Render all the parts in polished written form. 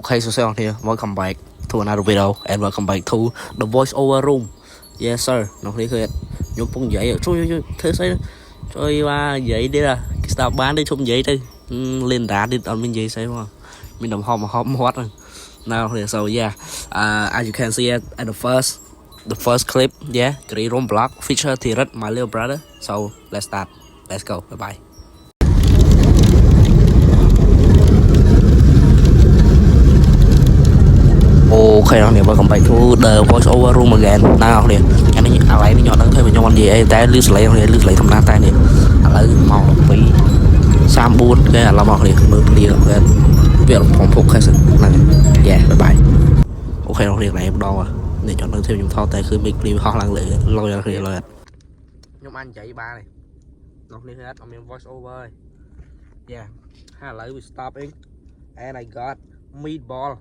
Okay, so on here, welcome back to another video and welcome back to the voiceover room. Yes sir, nó đi khơi nhung bông giấy ở chui thế sao chui qua giấy đi là cái sao bán đi chung giấy đi lên đá đi on bên giấy sao mà mình đồng hòm mà hòm hot rồi. Now here, so yeah, as you can see at the first clip, yeah, Green Room Block feature Thirat, my little brother. So let's start. Let's go. Bye bye. Okay, now welcome back to the voiceover room again. Now here, anh ấy lại nó nhọn thêm nhau anh gì ấy, tại lưu lấy thầm na tay này, lấy màu phí, sam buôn cái là màu này mưa phí rồi, việc phòng phục hay sao này, yeah, bye bye. Okay, now here này em đo à, để chọn thêm những thao tayคือมีคลิปห้องลังเลยลอยอะไรเลยnhóm anh chạy ba này, nó đi hết, ông em voiceover, yeah, hai lấy we stopping, and I got meatball.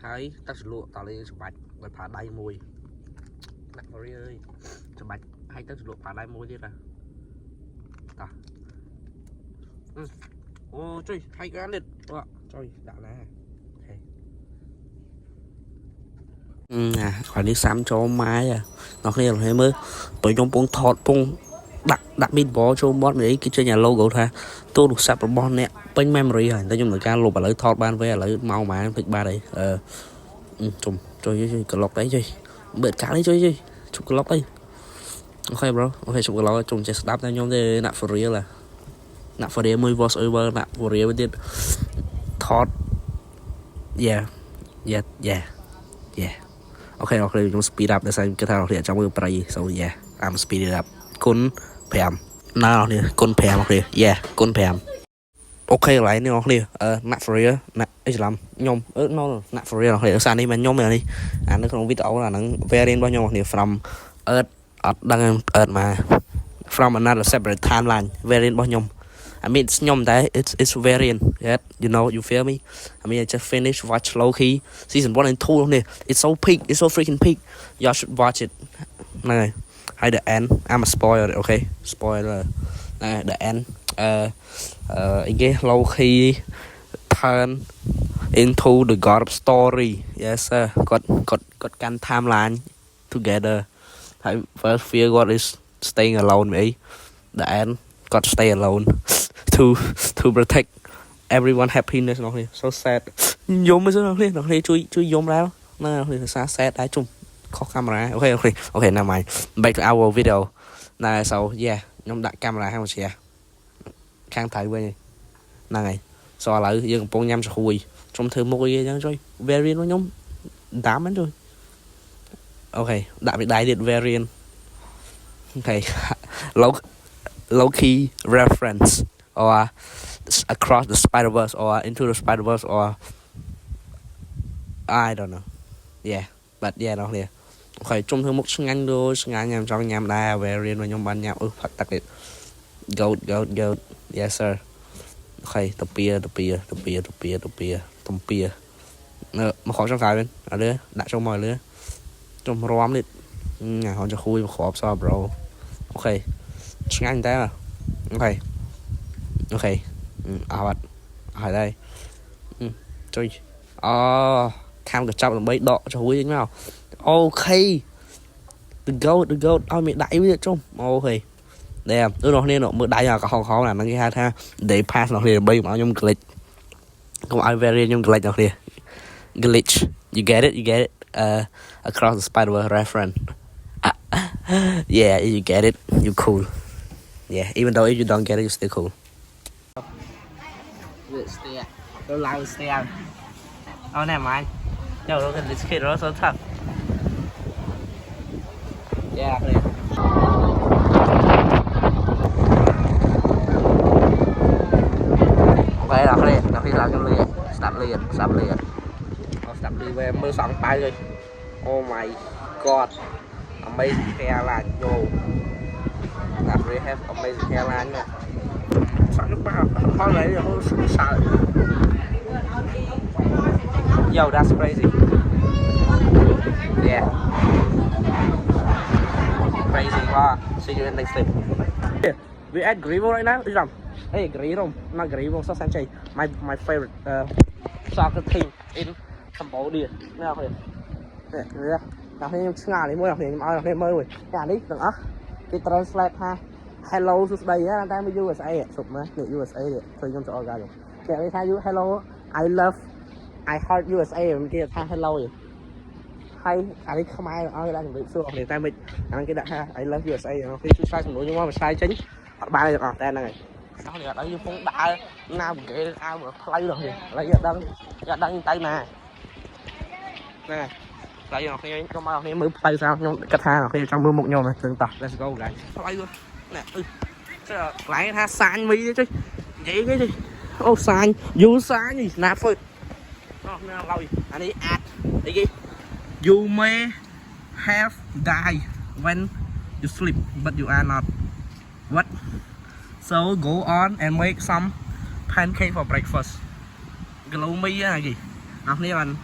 Thấy tắt lụa tạo lên sụp bạch và phá đáy mùi nặng rồi ơi sụp bạch hay tắt lụa phá đáy mùi đi ra ta ô trời hay cái liệt trời đã nè phải đi xăm cho máy à nó kia là mới tụi nhóm bông thọt bông đặt mít bó cho bót đấy cái chơi nhà logo tha tôi được sắp bon nè bên memory rồi nói chung là ca lục và lấy thọt ban với lấy mau mà thích ba đấy chùm chơi cờ lọc đấy chơi bệt cá đấy chơi chụp cờ lọc đấy ok bro ok chụp cờ lọc chùm chơi stop ra nhóm đây nạp for real là nạp for real 10 voiceover nạp for real với thọt yeah ok chúng speed up để xem cái thằng hiện trong người play so yeah I'm speed it up cún phèm nào nè cún phèm ok yeah cún phèm ok lại nè nè nạp for real nạp ấy làm nhom nó nạp for real nè sang đi mà nhom này đi nó không video là nó variant bao nhiêu nè from đang mà from another separate timeline variant bao nhiêu I mean it's nhom đấy it's variant yeah you know you feel me I mean I just finished watch Loki season 1 and 2 nè it's so peak it's so freaking peak y'all should watch it này hay the end I'm a spoiler okay spoiler này the end cái Loki turn into the god of story yes sir got can timeline together first fear God is staying alone me the end God stay alone to protect everyone happiness nó so sad giống mấy nó chui giống ra nó xa sad đá chung khó camera ok nào mày back to our video này so yeah nhóm đặt camera hay một xe khang thấy với này so lại dương bông nhâm sủi trong thử một cái gì rồi variant nó nhóm đám hết rồi ok đã bị đại điện variant ok low key reference or across the Spider-Verse or into the Spider-Verse or I don't know yeah but yeah nó liền ok trong thử một ngăn đôi ngăn nhằm trong nhằm đa variant và nhóm ban nhạc thật đặc biệt goat yes sir ok tập bia mà khó trong cái bên ở đây đã trong mọi lứa trong rom đi nhà họ cho khui khó sao bro ok ngăn tay à ok ở đây chơi cam cái chọc là mấy đọ cho khui nào ok the goat ôi mẹ đại với trong ok đây tôi nói nên nó mới đại cả khó là nó cái hai tha để pass nó thì bây mà nhung glitch không ai very nhung glitch nó thì glitch you get it across the Spider-Verse reference yeah you get it you cool yeah even though if you don't get it you still cool tôi lao stay oh nè mày yo look at this kid so tough yeah vậy là khi làm trong liền sập liền về mưa sẵn tay rồi oh my god amazing hairline yo that really have amazing hairline nha sẵn nước bao thôi lấy rồi không sợ yo that's crazy yeah crazy quá see you in next clip we at Grivo right now đi làm hey Grivo not Grivo so Sanchez my favorite soccer team in Cambodia nè học liền nè nè học liền ngà đi mua học liền học liền mới rồi ngà đi đừng á cái translate ha hellosus đây á đang với USA sụp mà được USA được thôi trong chỗ ra rồi kể với thay hello I love I heart USA mình kia thay hello rồi hay anh ấy không ai ở đây chuẩn bị xưa học liền tay mình anh cái đặt ha I love USA khi chú sai xong rồi nhưng mà sai chính ba này được tên này đó là đang phong đã nam kệ ao mà play rồi lấy giờ đang tay nè nè lấy rồi khi trong bao khi mới play sao trong cách tha khi trong mưa một nhau này từng tập let's go lại play luôn nè lại tha san mi chứ vậy cái gì ô san du san gì nạp thôi nó lâu anh ấy add cái gì you may have died when you sleep but you are not what so go on and make some pancake for breakfast gloomy là gì học này bạn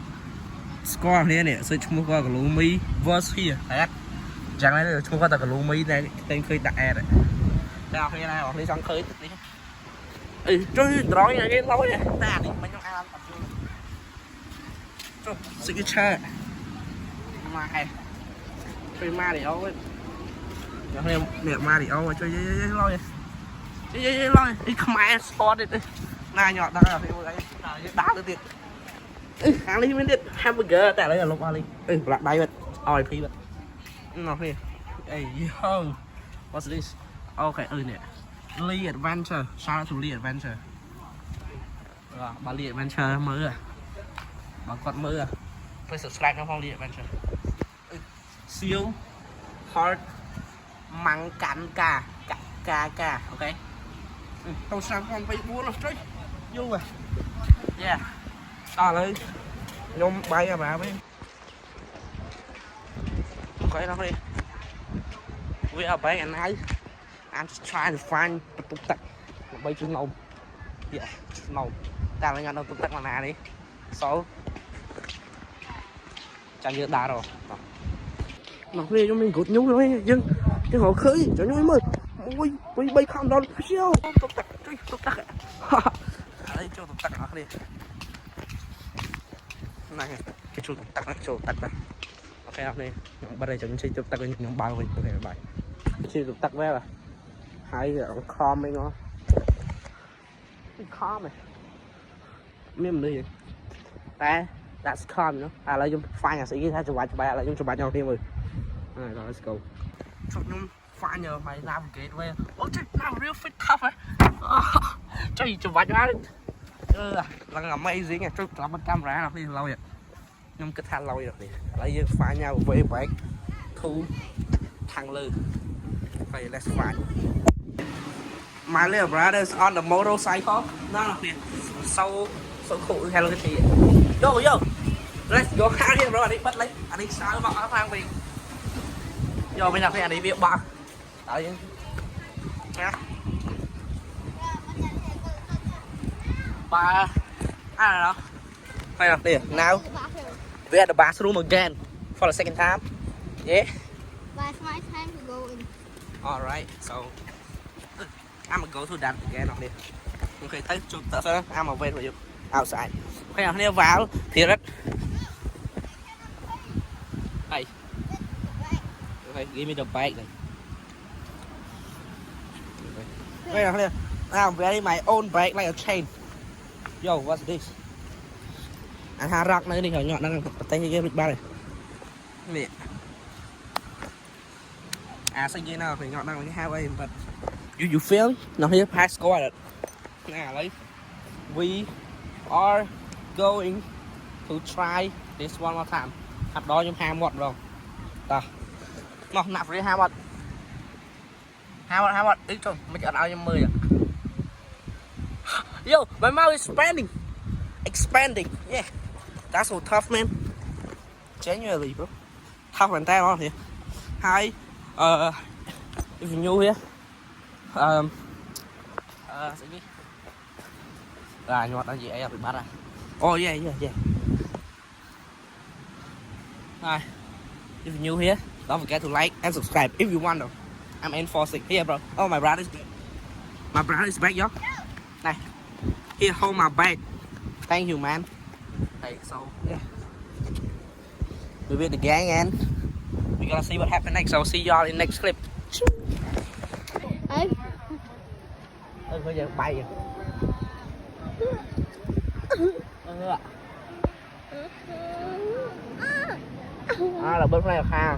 score này nè sẽ chúng qua gloomy verse here đấy chẳng lẽ là chúng qua tập gloomy này tên khơi đặt e đấy nào khi này học đi xong khơi đi chơi nói này cái lối này ta đi mình trong ai tập trung signature mà chơi ma để ôi nè ma để ôi chơi lối chơi lối đi không ai sport đi này nhọt đang ở phía đấy đá được tiền hàng ly mới được hamburger tại đây là lục ali lạc đây vậy oi phi vậy nó phi hey yo what's this okay nè Lee Adventure shout out to Lee Adventure rồi bà Lee Adventure mới à bà con mới à phải subscribe nó không Lee Adventure siêu hard măng cắn cà ok tao sang con bay buôn rồi chơi vui à yeah đó lấy nhôm bay à bà với ok nó đi we are back and I'm just trying to find the tuk tak bay chữ nồng yeah chữ nồng ta lấy ngăn đâu tuk tak là nè đi số chẳng như đá rồi nó đi cho mình cột nhúng rồi nhưng cái họ khơi cho nhúng mới ôi bay không đâu siêu tuk tak đây cho tuk tak nó đi này cái chỗ tuk tak này ok học đi bắt đây chúng chơi tuk tak với nhóm bao mình có thể bài chơi tuk tak với à hay là ông com ấy nó com này miếng gì that's com nó là dùng file nhà sĩ cái chụp bài là dùng chụp bài nhau thêm rồi này rồi let's go chụp nhóm file nhờ mày làm cái về ôi trời làm real fit tough ấy trời chụp bài ra là amazing này chụp làm camera nào đi lâu vậy nhưng cái than lâu rồi thì lấy file nhau về bài thu thằng lư okay, let's find my little brother's on the motorcycle. No, so cool. Hello Kitty. Yo, let's go out here, bro. Anh đi bắt lấy, anh đi sao bọc áo phang về. Yo, bây giờ phải anh đi việc bạc. Đấy. Nha. Ba. À đó. Phải làm tiền. Now we at the bathroom again for the second time. Yeah. But it's my time to go in. Alright, so I'm gonna go to that again on this. Okay, thấy chụp tớ sẽ I'm gonna wait for you outside. Okay, nào nếu vào thì rất. Hey. Okay, give me the bag then. Okay, nào nếu I'm wearing my own bag like a chain. Yo, what's this? Anh Hà Rock này đi nhỏ nhọn đang tay cái game ba này. Nè. Sao như nào thì nhọn đang cái hai way but you feel nó here pass score it nè lấy we are going to try this one more time hạt đó nhưng hai một rồi đó nó nạp với hai một ít thôi mấy cái áo 50 à yo my mouth is expanding yeah that's so tough man genuinely bro tough and tay on here hi if you're new here sẽ đi là nhọt anh gì ấy bị bắt à oh yeah hi if you're new here don't forget to like and subscribe if you want though I'm enforcing here bro oh my brother is back yo này here hold my bag thank you man Hey, so yeah, we with the gang and we're gonna see what happens next. So see y'all in next clip. I Bây giờ bay rồi. Là bên này là Kha.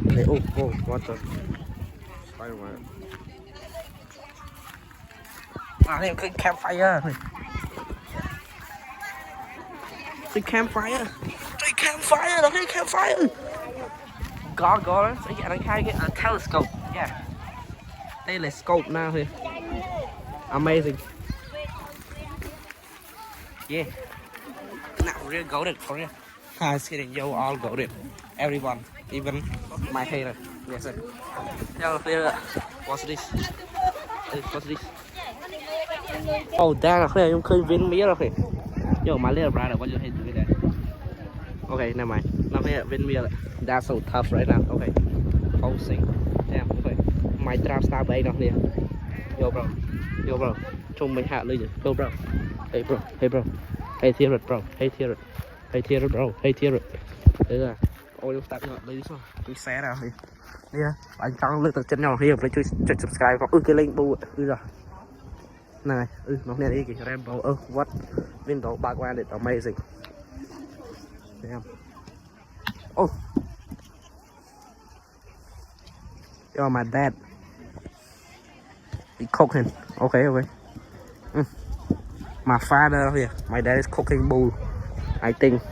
Để what the Spider-Man. Đây cái campfire này. Cái campfire. Cái campfire đó, cái campfire. Có sẽ dạng đánh khai cái telescope. Yeah. Telescope now here. Amazing. Yeah. Now real golden for real. Guys hitting yo all golden. Everyone, even my hater. Yes sir. Yo, what's this? What's this? Oh, damn, okay, you could win me, okay. Yo, my little brother, what you hate to do that? Okay, never mind. Now here, win me. That's so tough right now. Okay. Posing. Damn, okay. My trap star bay down here. Yo, bro. Yo, bro. Trông mình hạ lưới. Yo, bro. Hey, bro. Hey, bro. Hey, tear it, bro. Hey, tear it. Hey, tear it, bro. Hey, tear it. Đấy là. Ôi, chúng ta ngọt lấy sao? Tôi xé ra đi. Đi ha. Anh tăng lực từ chân nhau here. Lấy chui subscribe vào. Cái link bu. Rồi. Này, nó này đi kìa Rainbow. What? Window background is amazing. Damn. Oh. Yo, my dad. He cooking. Okay. My father here. My dad is cooking bull. I think.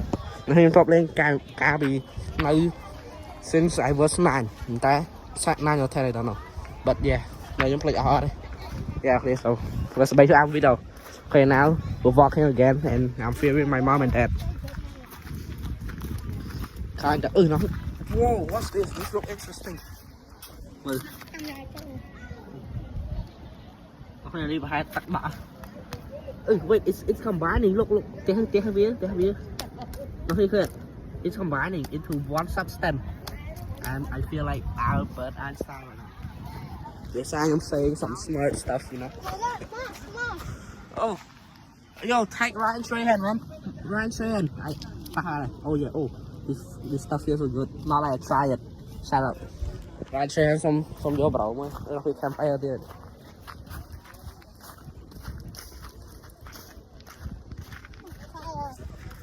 Nó top lên cá bị nơi since I was 9. Người ta sát 9 or 10 I don't know. But yeah, này chúng play hard. Yeah, okay, so let's make our video. Okay, now we're walking again and I'm filming my mom and dad. Kinda. No. Whoa, what's this? This looks interesting. Well, okay, đi vào hai tắt bạ. Wait, it's combining. Look. Take a view. Okay, good. It's combining into one substance, and I feel like Albert Einstein right now. Yes, I am saying some smart stuff, you know. Oh, yo, take Ryan Trahan, man. Ryan Trahan. Oh yeah. Oh, this stuff feels so good. Not like I try it. Shut up. Ryan Trahan from your bro, man. We can't play it.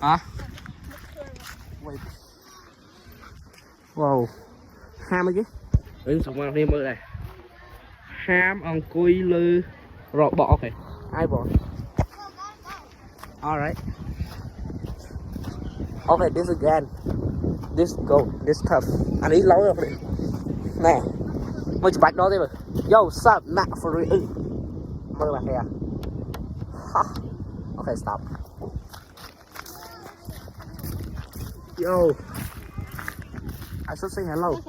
Hả? Wait. Wow. Ham chứ. Xong rồi thêm mơ này. Ham ông cùi lư rồi bỏ kìa. Ai bỏ? Alright. Okay, this again. This go. This tough. Anh ấy lâu rồi. Nè. Mới chụp bạch đó thế mà. Yo, stop. Not for real. Mơ bà kìa. Okay, stop. Yo, I should say hello.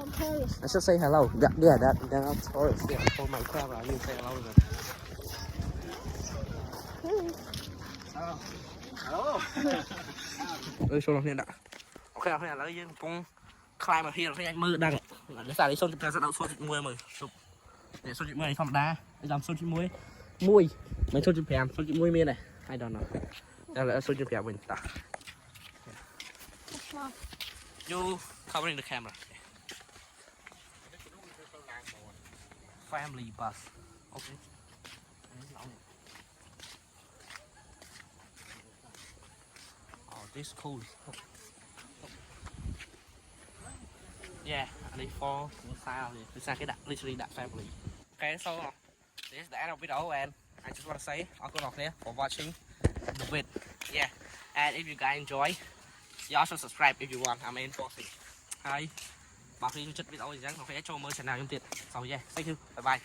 I should say hello. Yeah, that's tourist. Yeah, for my camera, you say hello then. Hello. Show nó hiện đã. Ok, hiện lấy những con climb ở here, anh mưa đang. Để xài đi xong chúng ta sẽ đậu số chục mười mười. Để số chục mười không đá. Để làm số chục mười. Mùi. Mấy số chục phèm, số chục mười miên này. I don't know. Đây là số chục phèm mình ta. You covering the camera. Family bus. Okay. Oh, this cool. Yeah, I need 4 sao here. This is literally that family. Okay, so this is the end of the video, and I just want to say, Uncle here for watching the vid. Yeah, and if you guys enjoy, you also subscribe if you want. I'm enforcing. Hi. Bảo khi chất video gì chẳng phải cho mơ channel trong tiện. So yeah, thank you. Bye bye.